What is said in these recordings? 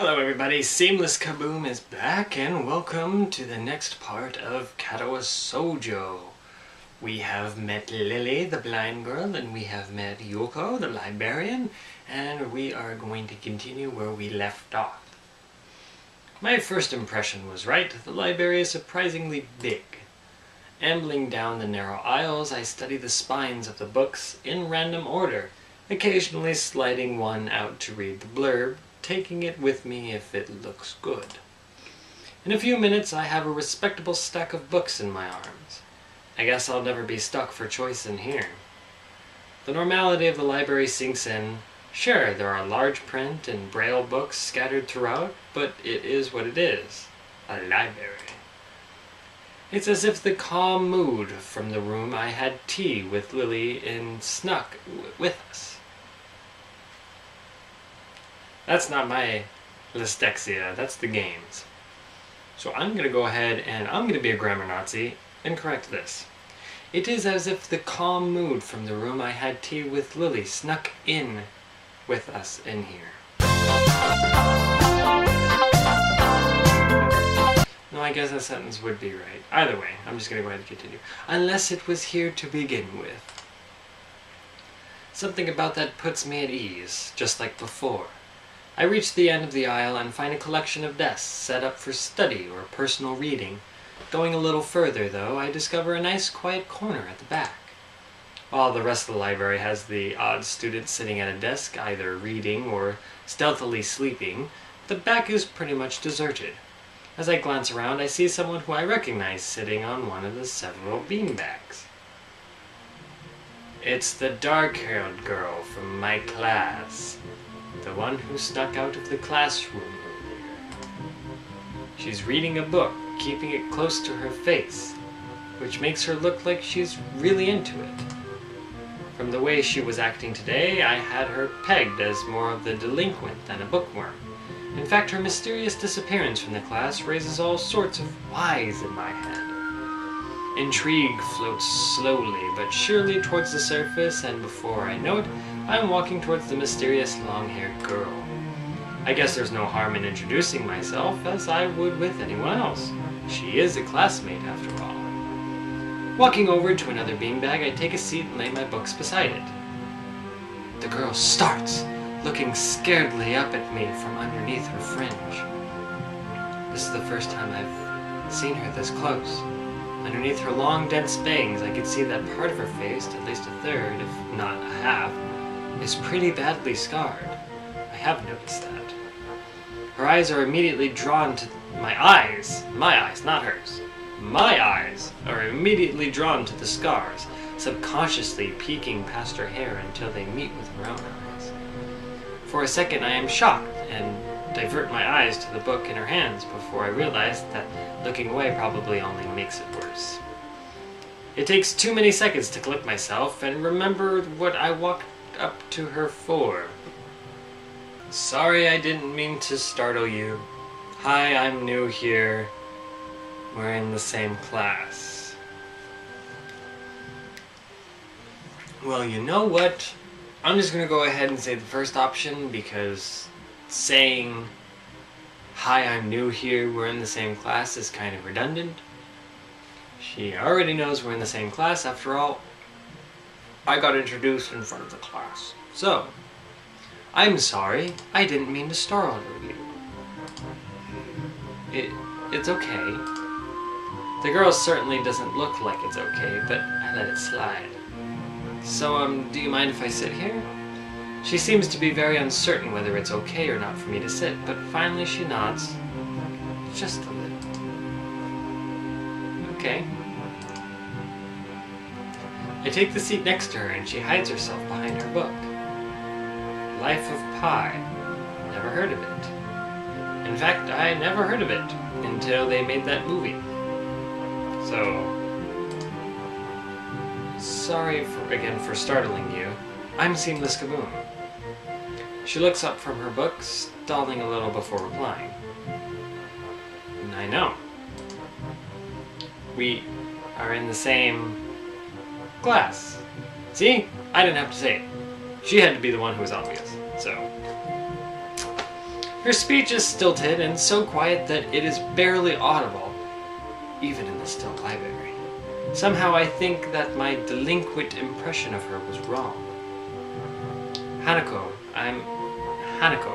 Hello everybody, Seamless KaBoom is back and welcome to the next part of Katawa's Shoujo. We have met Lily, the blind girl, and we have met Yoko, the librarian, and we are going to continue where we left off. My first impression was right. The library is surprisingly big. Ambling down the narrow aisles, I study the spines of the books in random order, occasionally sliding one out to read the blurb, taking it with me if it looks good. In a few minutes I have a respectable stack of books in my arms. I guess I'll never be stuck for choice in here. The normality of the library sinks in. Sure, there are large print and braille books scattered throughout, but it is what it is. A library. It's as if the calm mood from the room I had tea with Lily and snuck with us. That's not my dyslexia, that's the game's. So I'm going to go ahead and I'm going to be a grammar Nazi and correct this. It is as if the calm mood from the room I had tea with Lily snuck in with us in here. No, I guess that sentence would be right. Either way, I'm just going to go ahead and continue. Unless it was here to begin with. Something about that puts me at ease, just like before. I reach the end of the aisle and find a collection of desks set up for study or personal reading. Going a little further, though, I discover a nice quiet corner at the back. While the rest of the library has the odd student sitting at a desk, either reading or stealthily sleeping, the back is pretty much deserted. As I glance around, I see someone who I recognize sitting on one of the several beanbags. It's the dark-haired girl from my class. The one who snuck out of the classroom earlier. She's reading a book, keeping it close to her face, which makes her look like she's really into it. From the way she was acting today, I had her pegged as more of the delinquent than a bookworm. In fact, her mysterious disappearance from the class raises all sorts of whys in my head. Intrigue floats slowly but surely towards the surface, and before I know it, I'm walking towards the mysterious long-haired girl. I guess there's no harm in introducing myself, as I would with anyone else. She is a classmate, after all. Walking over to another beanbag, I take a seat and lay my books beside it. The girl starts, looking scaredly up at me from underneath her fringe. This is the first time I've seen her this close. Underneath her long, dense bangs, I could see that part of her face, at least a third, if not a half, is pretty badly scarred. I have noticed that. Her eyes are immediately drawn to my eyes, not hers. My eyes are immediately drawn to the scars, subconsciously peeking past her hair until they meet with her own eyes. For a second I am shocked and divert my eyes to the book in her hands before I realize that looking away probably only makes it worse. It takes too many seconds to collect myself and remember what I walked up to her for. Sorry, I didn't mean to startle you. Hi, I'm new here. We're in the same class. Well, you know what? I'm just gonna go ahead and say the first option because saying, hi, I'm new here, we're in the same class is kind of redundant. She already knows we're in the same class. After all, I got introduced in front of the class. So, I'm sorry, I didn't mean to startle you. It's okay. The girl certainly doesn't look like it's okay, but I let it slide. So, do you mind if I sit here? She seems to be very uncertain whether it's okay or not for me to sit, but finally she nods. Just a little. Okay. I take the seat next to her and she hides herself behind her book. Life of Pi. Never heard of it. In fact, I never heard of it until they made that movie. So, sorry again for startling you. I'm Seamless KaBoom. She looks up from her book, stalling a little before replying. I know. We are in the same class. See? I didn't have to say it. She had to be the one who was obvious. So, Her speech is stilted and so quiet that it is barely audible, even in the still library. Somehow I think that my delinquent impression of her was wrong. Hanako. I'm Hanako.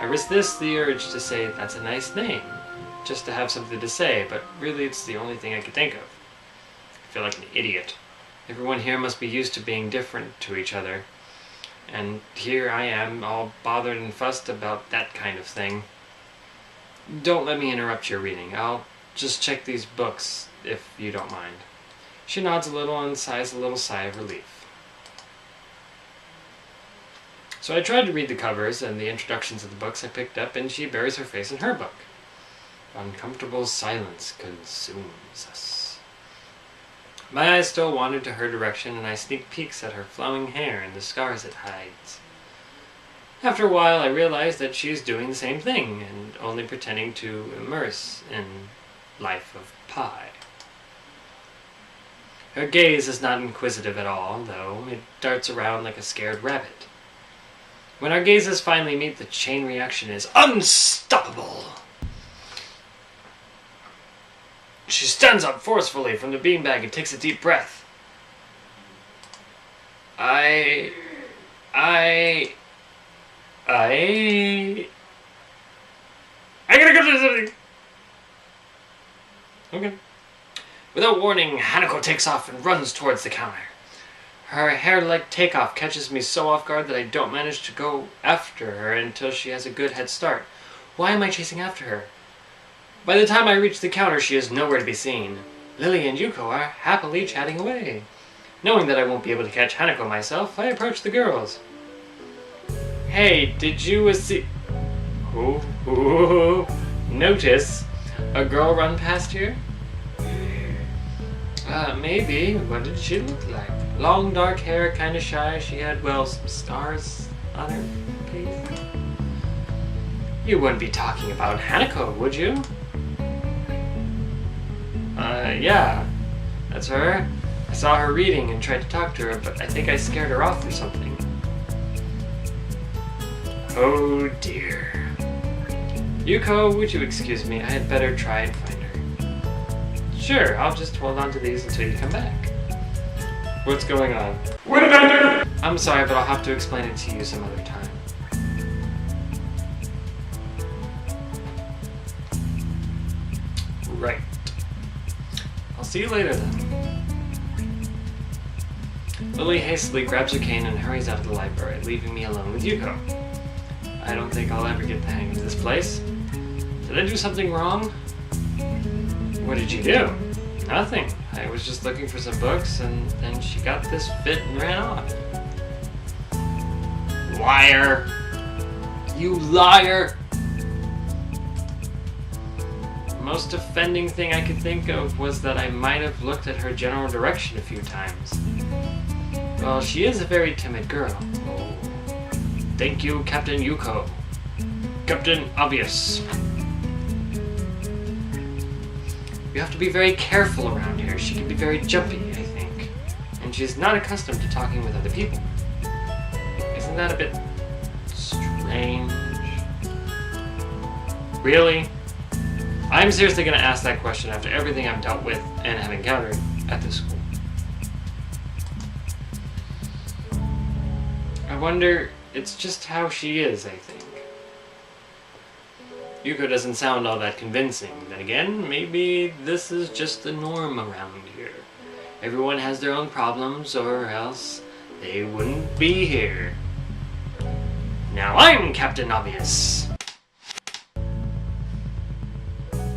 I resist the urge to say that's a nice name, just to have something to say, but really it's the only thing I could think of. I feel like an idiot. Everyone here must be used to being different to each other. And here I am, all bothered and fussed about that kind of thing. Don't let me interrupt your reading. I'll just check these books, if you don't mind. She nods a little and sighs a little sigh of relief. So I tried to read the covers and the introductions of the books I picked up, and she buries her face in her book. Uncomfortable silence consumes us. My eyes still wandered to her direction, and I sneaked peeks at her flowing hair and the scars it hides. After a while, I realized that she is doing the same thing, and only pretending to immerse in life of pi. Her gaze is not inquisitive at all, though. It darts around like a scared rabbit. When our gazes finally meet, the chain reaction is unstoppable. She stands up forcefully from the beanbag and takes a deep breath. I gotta go do something. Okay. Without warning, Hanako takes off and runs towards the counter. Her hair-like takeoff catches me so off guard that I don't manage to go after her until she has a good head start. Why am I chasing after her? By the time I reach the counter, she is nowhere to be seen. Lily and Yuko are happily chatting away. Knowing that I won't be able to catch Hanako myself, I approach the girls. Hey, did you notice a girl run past here? Maybe. What did she look like? Long dark hair, kinda shy. She had, well, some stars on her face. You wouldn't be talking about Hanako, would you? Yeah. That's her. I saw her reading and tried to talk to her, but I think I scared her off or something. Oh dear. Yuko, would you excuse me? I had better try and find her. Sure, I'll just hold on to these until you come back. What's going on? What did I do? I'm sorry, but I'll have to explain it to you some other time. Right. I'll see you later then. Lily hastily grabs her cane and hurries out of the library, leaving me alone with Yuko. I don't think I'll ever get the hang of this place. Did I do something wrong? What did you do? Nothing. I was just looking for some books, and then she got this fit and ran off. Liar! You liar! The most offending thing I could think of was that I might have looked at her general direction a few times. Well, she is a very timid girl. Oh. Thank you, Captain Yuko. Captain Obvious. You have to be very careful around here. She can be very jumpy, I think. And she's not accustomed to talking with other people. Isn't that a bit strange? Really? I'm seriously going to ask that question after everything I've dealt with and have encountered at this school. I wonder, it's just how she is, I think. Yuko doesn't sound all that convincing. Then again, maybe this is just the norm around here. Everyone has their own problems, or else they wouldn't be here. Now I'm Captain Obvious!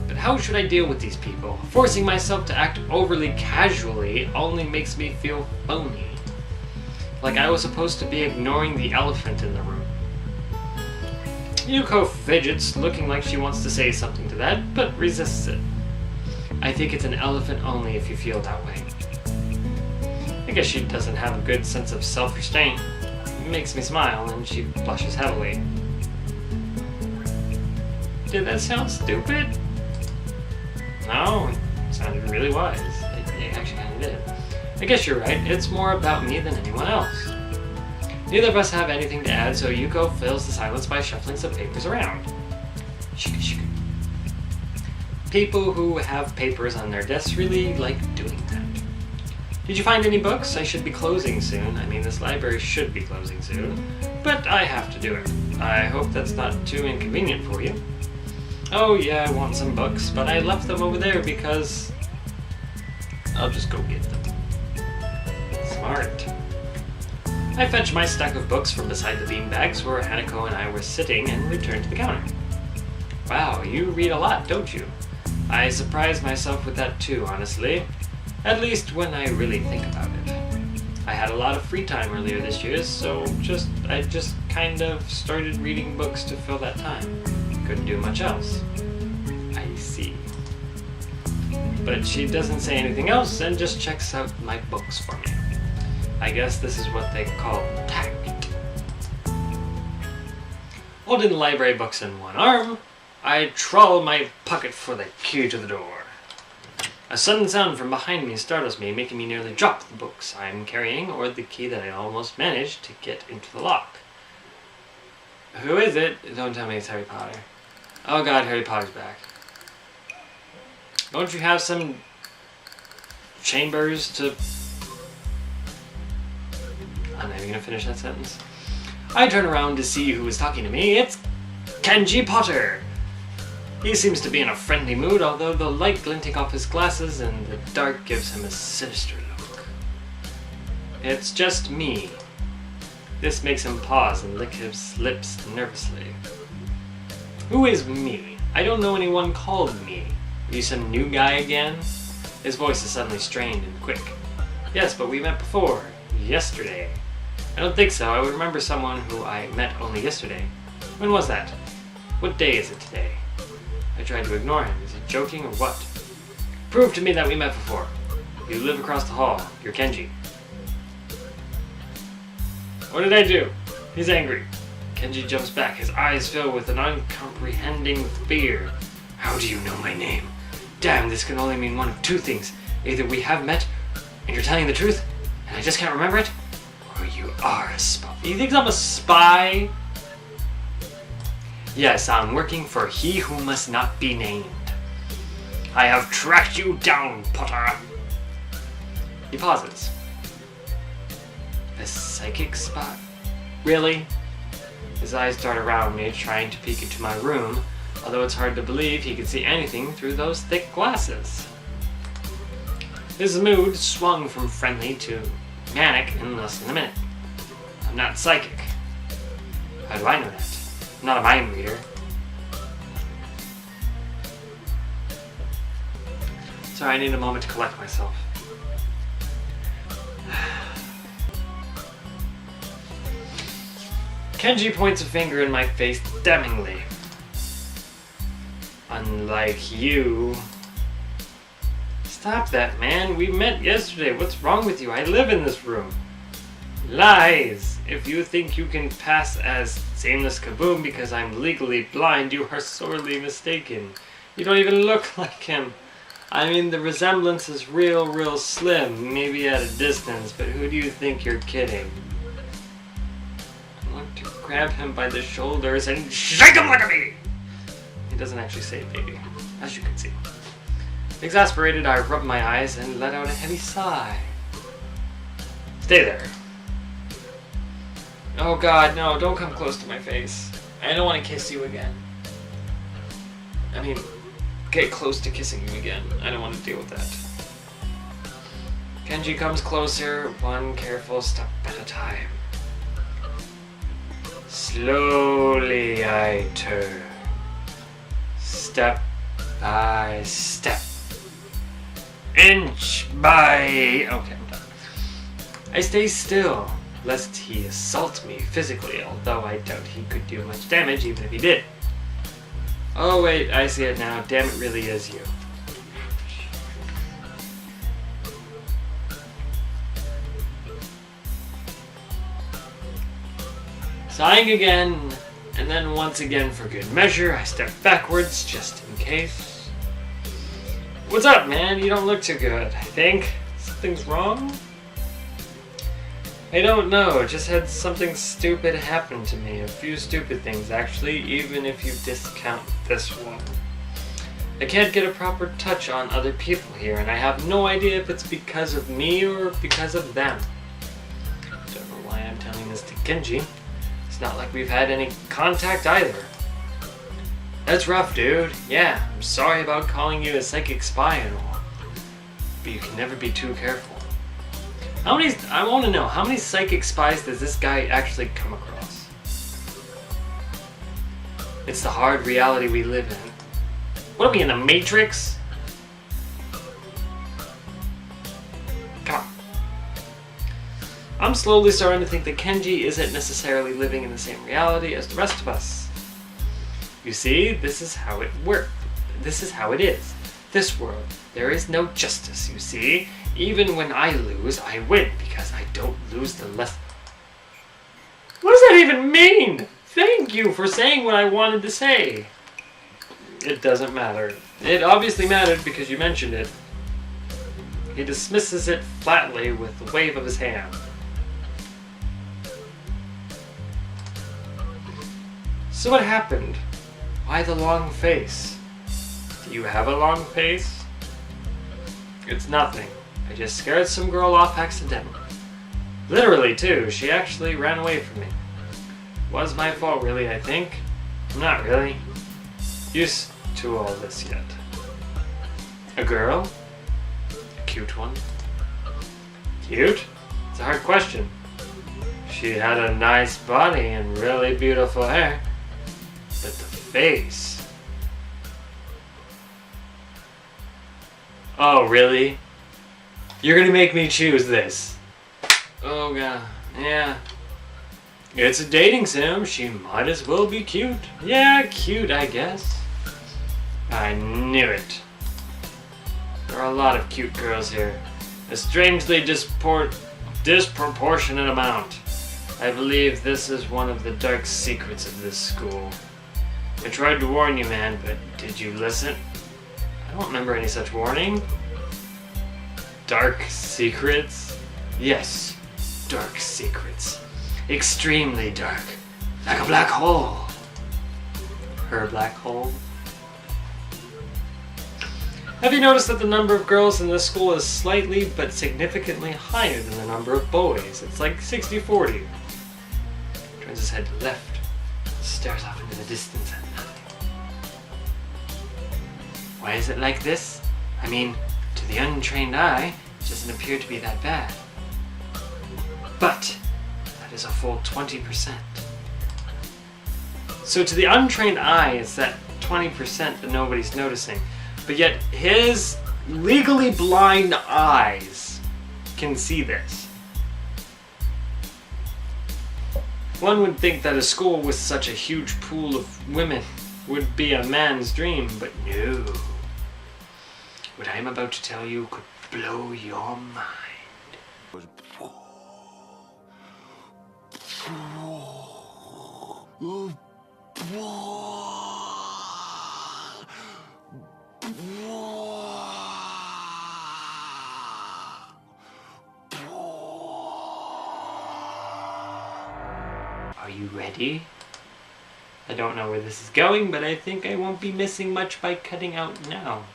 But how should I deal with these people? Forcing myself to act overly casually only makes me feel phony. Like I was supposed to be ignoring the elephant in the room. Yuko fidgets, looking like she wants to say something to that, but resists it. I think it's an elephant only if you feel that way. I guess she doesn't have a good sense of self-restraint. It makes me smile, and she blushes heavily. Did that sound stupid? No, it sounded really wise. It actually kind of did. I guess you're right, it's more about me than anyone else. Neither of us have anything to add, so Yuko fills the silence by shuffling some papers around. Shika shika. People who have papers on their desks really like doing that. Did you find any books? I should be closing soon. I mean, this library should be closing soon. But I have to do it. I hope that's not too inconvenient for you. Oh yeah, I want some books, but I left them over there because I'll just go get them. Smart. I fetched my stack of books from beside the beanbags where Hanako and I were sitting and returned to the counter. Wow, you read a lot, don't you? I surprise myself with that too, honestly. At least when I really think about it. I had a lot of free time earlier this year, so I just kind of started reading books to fill that time. Couldn't do much else. I see. But she doesn't say anything else and just checks out my books for me. I guess this is what they call tact. Holding the library books in one arm, I trawl my pocket for the key to the door. A sudden sound from behind me startles me, making me nearly drop the books I'm carrying or the key that I almost managed to get into the lock. Who is it? Don't tell me it's Harry Potter. Oh god, Harry Potter's back. Don't you have some chambers to... I'm not even gonna finish that sentence. I turn around to see who is talking to me. It's Kenji Potter! He seems to be in a friendly mood, although the light glinting off his glasses in the dark gives him a sinister look. It's just me. This makes him pause and lick his lips nervously. Who is me? I don't know anyone called me. Are you some new guy again? His voice is suddenly strained and quick. Yes, but we met before. Yesterday. I don't think so. I would remember someone who I met only yesterday. When was that? What day is it today? I tried to ignore him. Is he joking or what? Prove to me that we met before. You live across the hall. You're Kenji. What did I do? He's angry. Kenji jumps back, his eyes fill with an uncomprehending fear. How do you know my name? Damn, this can only mean one of two things. Either we have met, and you're telling the truth, and I just can't remember it, or you are a spy. You think I'm a spy? Yes, I'm working for he who must not be named. I have tracked you down, Potter. He pauses. A psychic spy? Really? His eyes dart around me, trying to peek into my room, although it's hard to believe he could see anything through those thick glasses. His mood swung from friendly to manic in less than a minute. I'm not psychic. How do I know that? I'm not a mind reader. Sorry, I need a moment to collect myself. Kenji points a finger in my face damningly. Unlike you. Stop that, man. We met yesterday. What's wrong with you? I live in this room. Lies! If you think you can pass as Shameless KaBoom because I'm legally blind, you are sorely mistaken. You don't even look like him. I mean, the resemblance is real slim, maybe at a distance, but who do you think you're kidding? I want to grab him by the shoulders and shake him like a baby! He doesn't actually say baby, as you can see. Exasperated, I rubbed my eyes and let out a heavy sigh. Stay there. Oh god, no, don't come close to my face. I don't want to kiss you again. I mean, get close to kissing you again. I don't want to deal with that. Kenji comes closer, one careful step at a time. Slowly I turn. Step by step. Inch by... Okay, I'm done. I stay still, lest he assault me physically, although I doubt he could do much damage even if he did. Oh wait, I see it now. Damn, it really is you. Sighing again, and then once again for good measure, I step backwards just in case. What's up, man? You don't look too good, I think. Something's wrong? I don't know, just had something stupid happen to me. A few stupid things, actually, even if you discount this one. I can't get a proper touch on other people here, and I have no idea if it's because of me or because of them. Don't know why I'm telling this to Kenji. It's not like we've had any contact either. That's rough, dude. Yeah, I'm sorry about calling you a psychic spy and all. But you can never be too careful. I want to know, how many psychic spies does this guy actually come across? It's the hard reality we live in. What are we, in the Matrix? Come on. I'm slowly starting to think that Kenji isn't necessarily living in the same reality as the rest of us. You see, this is how it works. This is how it is. This world, there is no justice, you see. Even when I lose, I win, because I don't lose the less... What does that even mean? Thank you for saying what I wanted to say. It doesn't matter. It obviously mattered because you mentioned it. He dismisses it flatly with a wave of his hand. So what happened? Why the long face? Do you have a long face? It's nothing. I just scared some girl off accidentally. Literally, too. She actually ran away from me. Was my fault, really, I think. Not really. Used to all this yet. A girl? A cute one? Cute? It's a hard question. She had a nice body and really beautiful hair. But the face... Oh, really? You're gonna make me choose this. Oh god, yeah. It's a dating sim, she might as well be cute. Yeah, cute, I guess. I knew it. There are a lot of cute girls here. A strangely disproportionate amount. I believe this is one of the dark secrets of this school. I tried to warn you, man, but did you listen? I don't remember any such warning. Dark secrets? Yes, dark secrets. Extremely dark. Like a black hole. Her black hole? Have you noticed that the number of girls in this school is slightly but significantly higher than the number of boys? It's like 60-40. Turns his head to left. Stares off into the distance at nothing. Why is it like this? I mean, to the untrained eye, it doesn't appear to be that bad. But that is a full 20%. So to the untrained eye, it's that 20% that nobody's noticing. But yet his legally blind eyes can see this. One would think that a school with such a huge pool of women would be a man's dream, but no. What I am about to tell you could blow your mind. Are you ready? I don't know where this is going, but I think I won't be missing much by cutting out now.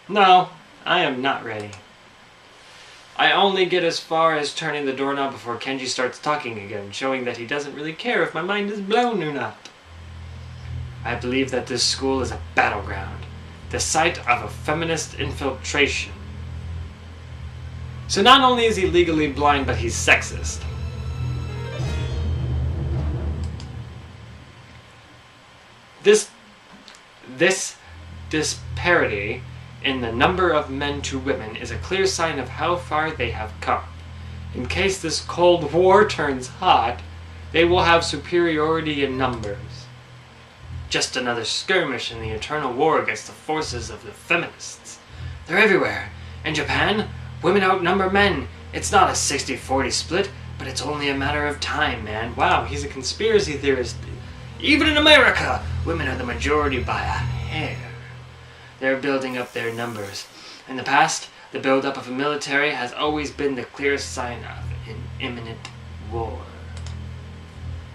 No, I am not ready. I only get as far as turning the doorknob before Kenji starts talking again, showing that he doesn't really care if my mind is blown or not. I believe that this school is a battleground, the site of a feminist infiltration. So not only is he legally blind, but he's sexist. This disparity in the number of men to women is a clear sign of how far they have come. In case this Cold War turns hot, they will have superiority in numbers. Just another skirmish in the eternal war against the forces of the feminists. They're everywhere. In Japan, women outnumber men. It's not a 60-40 split, but it's only a matter of time, man. Wow, he's a conspiracy theorist. Even in America, women are the majority by a hair. They're building up their numbers. In the past, the buildup of a military has always been the clearest sign of it. in imminent war.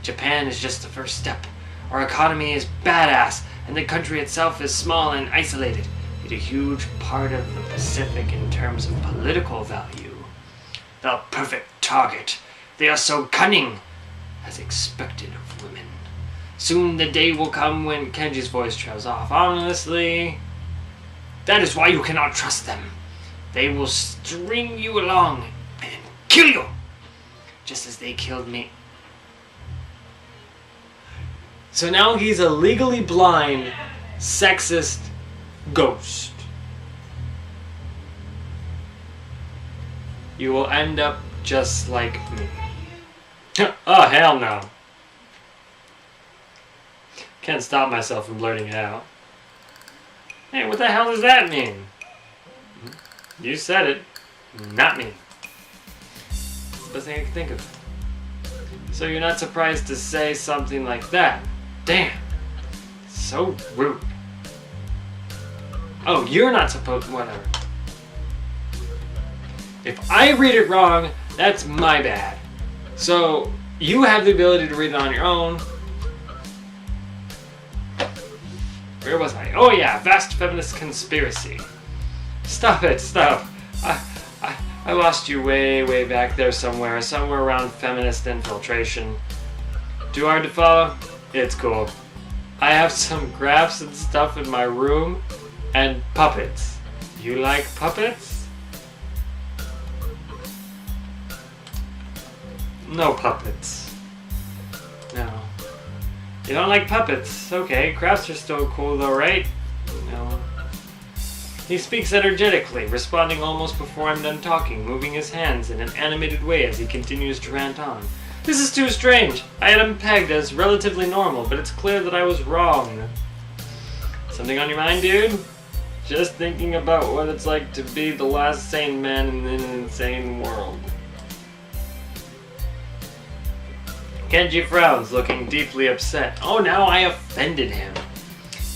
Japan is just the first step. Our economy is badass, and the country itself is small and isolated, yet a huge part of the Pacific in terms of political value. The perfect target. They are so cunning, as expected of women. Soon the day will come when Kenji's voice trails off. Honestly, that is why you cannot trust them. They will string you along and kill you, just as they killed me. So now he's a legally blind, sexist ghost. You will end up just like me. Oh, hell no. Can't stop myself from blurting it out. Hey, what the hell does that mean? You said it, not me. It's the best thing I can think of. So you're not surprised to say something like that? Damn. So rude. Oh, you're not supposed... Whatever. If I read it wrong, that's my bad. So, you have the ability to read it on your own. Where was I? Oh yeah, vast feminist conspiracy. Stop it, stop. I lost you way back there somewhere around feminist infiltration. Too hard to follow? It's cool. I have some graphs and stuff in my room, and puppets. You like puppets? No puppets. No. You don't like puppets? Okay, crafts are still cool though, right? No. He speaks energetically, responding almost before I'm done talking, moving his hands in an animated way as he continues to rant on. This is too strange. I had him pegged as relatively normal, but it's clear that I was wrong. Something on your mind, dude? Just thinking about what it's like to be the last sane man in an insane world. Kenji frowns, looking deeply upset. Oh, now I offended him.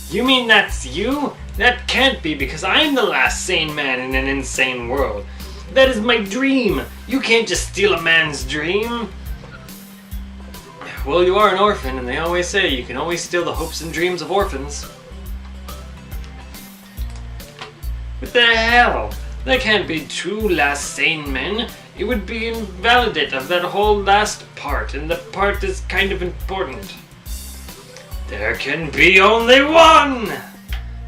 You mean that's you? That can't be, because I'm the last sane man in an insane world. That is my dream. You can't just steal a man's dream. Well, you are an orphan, and they always say you can always steal the hopes and dreams of orphans. What the hell? There can't be two last sane men. It would be invalidate of that whole last part, and the part is kind of important. There can be only one!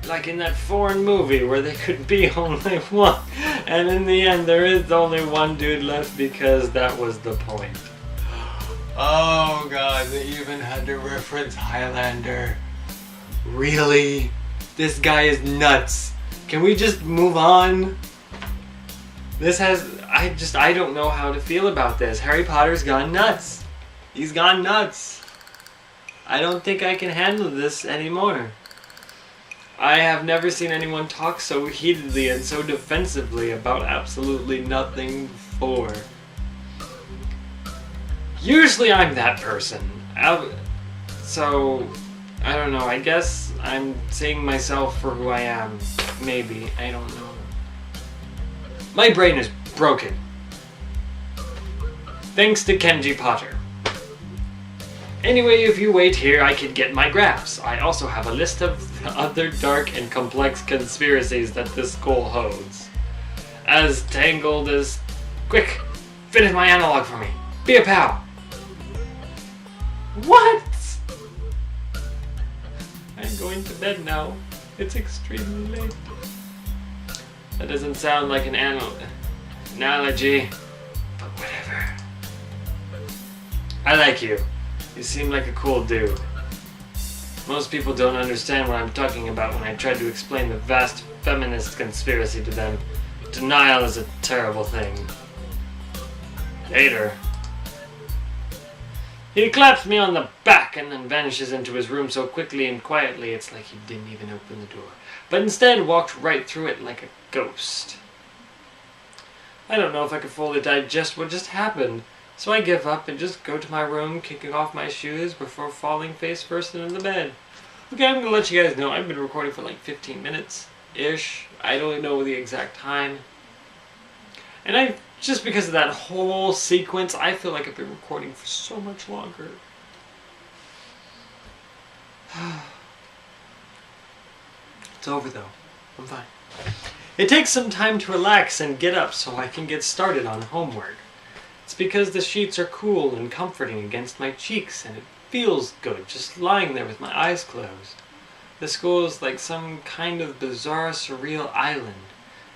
Like in that foreign movie where there could be only one, and in the end there is only one dude left because that was the point. Oh god, they even had to reference Highlander. Really? This guy is nuts. Can we just move on? I don't know how to feel about this. Harry Potter's gone nuts. He's gone nuts. I don't think I can handle this anymore. I have never seen anyone talk so heatedly and so defensively about absolutely nothing before. Usually I'm that person. So, I don't know, I guess I'm seeing myself for who I am. Maybe, I don't know. My brain is broken. Thanks to Kenji Potter. Anyway, if you wait here, I can get my graphs. I also have a list of other dark and complex conspiracies that this school holds. As tangled as... Quick! Finish my analog for me. Be a pal! What? I'm going to bed now. It's extremely late. That doesn't sound like an analogy, but whatever. I like you. You seem like a cool dude. Most people don't understand what I'm talking about when I try to explain the vast feminist conspiracy to them. Denial is a terrible thing. Later. He claps me on the back and then vanishes into his room so quickly and quietly it's like he didn't even open the door, but instead walked right through it like a ghost. I don't know if I could fully digest what just happened, so I give up and just go to my room, kicking off my shoes before falling face first into the bed. Okay, I'm gonna let you guys know I've been recording for like 15 minutes-ish. I don't know the exact time. And I've Just because of that whole sequence, I feel like I've been recording for so much longer. It's over though. I'm fine. It takes some time to relax and get up so I can get started on homework. It's because the sheets are cool and comforting against my cheeks, and it feels good just lying there with my eyes closed. The school is like some kind of bizarre, surreal island.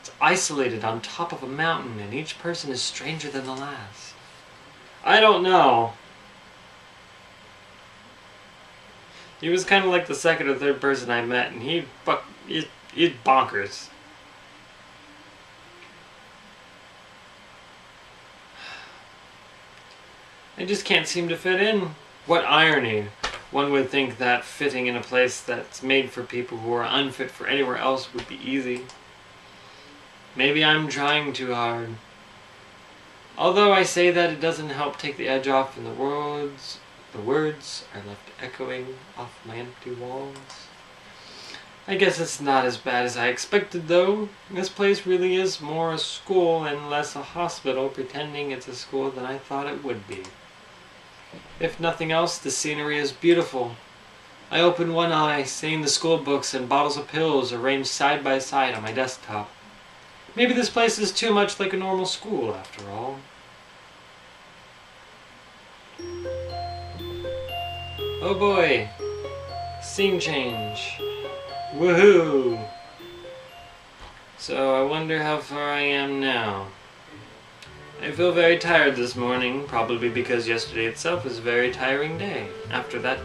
It's isolated on top of a mountain, and each person is stranger than the last. I don't know. He was kind of like the second or third person I met, and he's bonkers. I just can't seem to fit in. What irony. One would think that fitting in a place that's made for people who are unfit for anywhere else would be easy. Maybe I'm trying too hard. Although I say that, it doesn't help take the edge off, and the words are left echoing off my empty walls. I guess it's not as bad as I expected though. This place really is more a school and less a hospital pretending it's a school than I thought it would be. If nothing else, the scenery is beautiful. I open one eye, seeing the school books and bottles of pills arranged side by side on my desktop. Maybe this place is too much like a normal school after all. Oh boy. Scene change. Woohoo! So I wonder how far I am now. I feel very tired this morning, probably because yesterday itself was a very tiring day. After that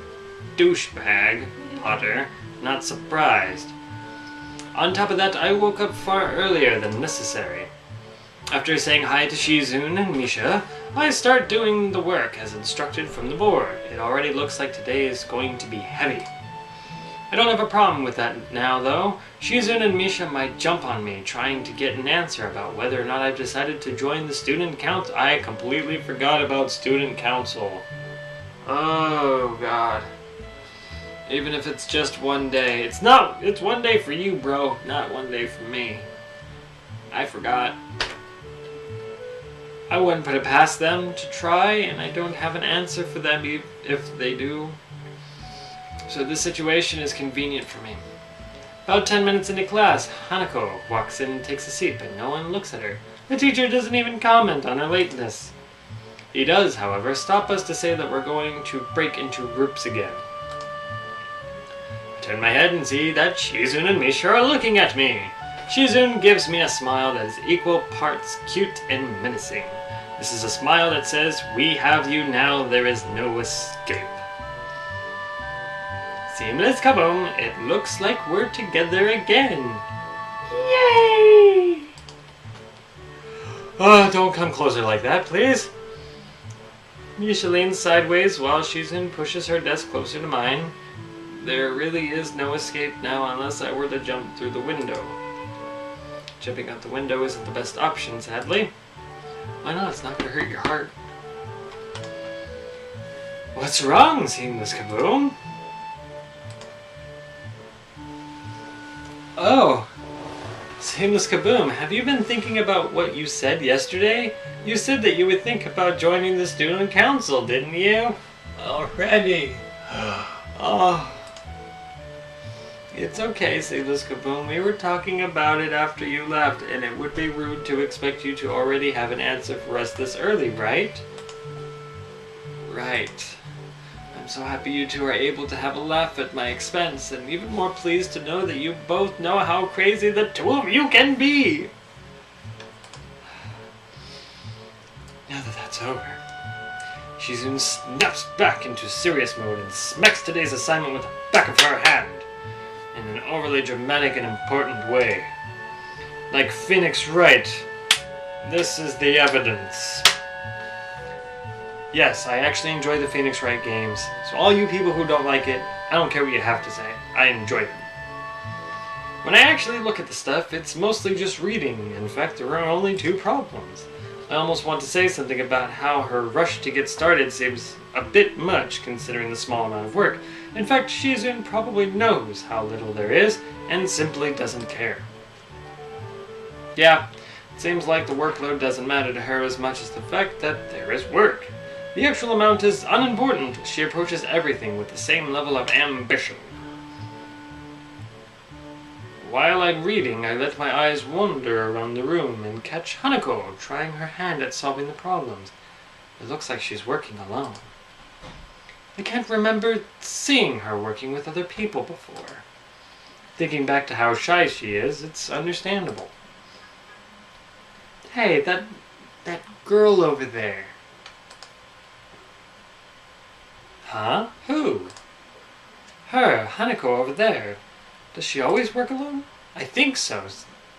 douchebag, Potter, not surprised. On top of that, I woke up far earlier than necessary. After saying hi to Shizune and Misha, I start doing the work as instructed from the board. It already looks like today is going to be heavy. I don't have a problem with that now, though. Shizune and Misha might jump on me, trying to get an answer about whether or not I've decided to join the student council. I completely forgot about student council. Oh, God. Even if it's just one day. It's 1 day for you, bro, not 1 day for me. I forgot. I wouldn't put it past them to try, and I don't have an answer for them if they do. So this situation is convenient for me. About 10 minutes into class, Hanako walks in and takes a seat, but no one looks at her. The teacher doesn't even comment on her lateness. He does, however, stop us to say that we're going to break into groups again. I turn my head and see that Shizune and Misha are looking at me. Shizune gives me a smile that is equal parts cute and menacing. This is a smile that says, "We have you now, there is no escape." Seamless KaBoom, it looks like we're together again. Yay! Oh, don't come closer like that, please. Misha leans sideways while Shizune pushes her desk closer to mine. There really is no escape now unless I were to jump through the window. Jumping out the window isn't the best option, sadly. Why not? It's not gonna hurt your heart. What's wrong, Seamless KaBoom? Oh, Seamless KaBoom, have you been thinking about what you said yesterday? You said that you would think about joining the student council, didn't you? Already. Oh. It's okay, Seamless KaBoom. We were talking about it after you left, and it would be rude to expect you to already have an answer for us this early, right? Right. I'm so happy you two are able to have a laugh at my expense, and even more pleased to know that you both know how crazy the two of you can be! Now that that's over, Shizune snaps back into serious mode and smacks today's assignment with the back of her hand, in an overly dramatic and important way. Like Phoenix Wright, this is the evidence. Yes, I actually enjoy the Phoenix Wright games, so all you people who don't like it, I don't care what you have to say, I enjoy them. When I actually look at the stuff, it's mostly just reading. In fact, there are only 2 problems. I almost want to say something about how her rush to get started seems a bit much considering the small amount of work. In fact, Shizune probably knows how little there is and simply doesn't care. Yeah, It seems like the workload doesn't matter to her as much as the fact that there is work. The actual amount is unimportant. She approaches everything with the same level of ambition. While I'm reading, I let my eyes wander around the room and catch Hanako trying her hand at solving the problems. It looks like she's working alone. I can't remember seeing her working with other people before. Thinking back to how shy she is, it's understandable. Hey, that girl over there. Huh? Who? Her, Hanako over there. Does she always work alone? I think so,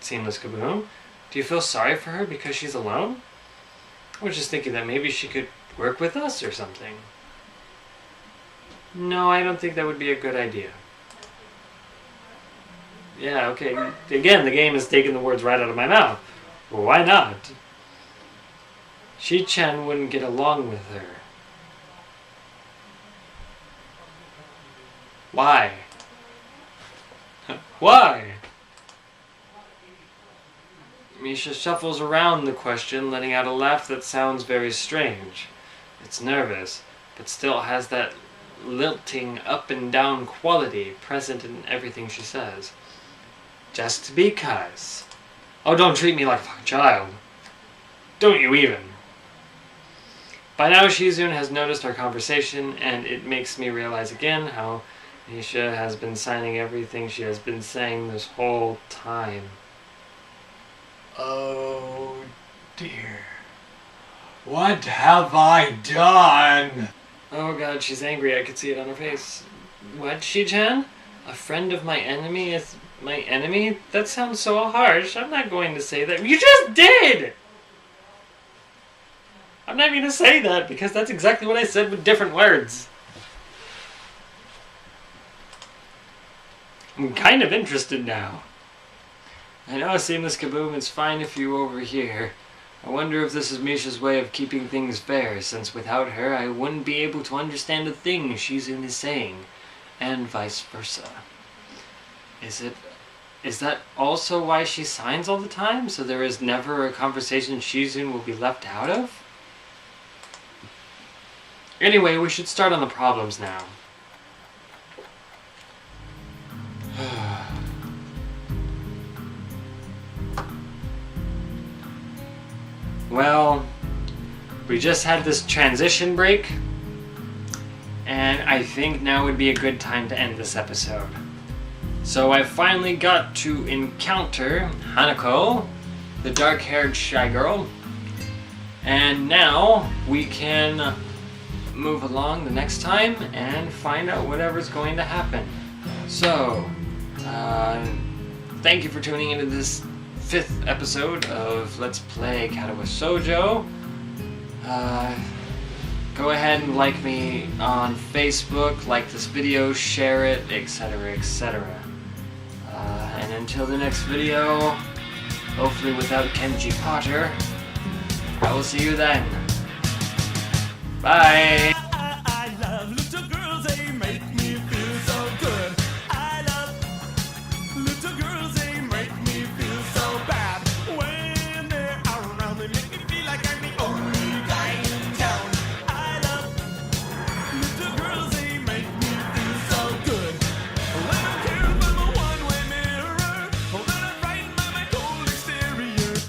Seamless KaBoom. Do you feel sorry for her because she's alone? I was just thinking that maybe she could work with us or something. No, I don't think that would be a good idea. Yeah, okay. Again, the game is taking the words right out of my mouth. Well, why not? Shi-chan wouldn't get along with her. Why? Why? Misha shuffles around the question, letting out a laugh that sounds very strange. It's nervous, but still has that lilting up and down quality present in everything she says. Just because. Oh, don't treat me like a fucking child. Don't you even. By now, Shizune has noticed our conversation, and it makes me realize again how Misha has been signing everything she has been saying this whole time. Oh dear. What have I done? Oh god, she's angry. I could see it on her face. What, Shi-chan? A friend of my enemy is my enemy? That sounds so harsh. I'm not going to say that. You just did! I'm not even going to say that because that's exactly what I said with different words. I'm kind of interested now. I know Seamless KaBoom, it's fine if you over here. I wonder if this is Misha's way of keeping things fair, since without her I wouldn't be able to understand a thing Shizune is saying, and vice versa. Is that also why she signs all the time, so there is never a conversation Shizune will be left out of? Anyway, we should start on the problems now. Well, we just had this transition break, and I think now would be a good time to end this episode. So I finally got to encounter Hanako, the dark-haired shy girl, and now we can move along the next time and find out whatever's going to happen. So, thank you for tuning into this 5th episode of Let's Play Katawa Shoujo. Go ahead and like me on Facebook, like this video, share it, etc, etc. And until the next video, hopefully without Kenji Potter, I will see you then. Bye!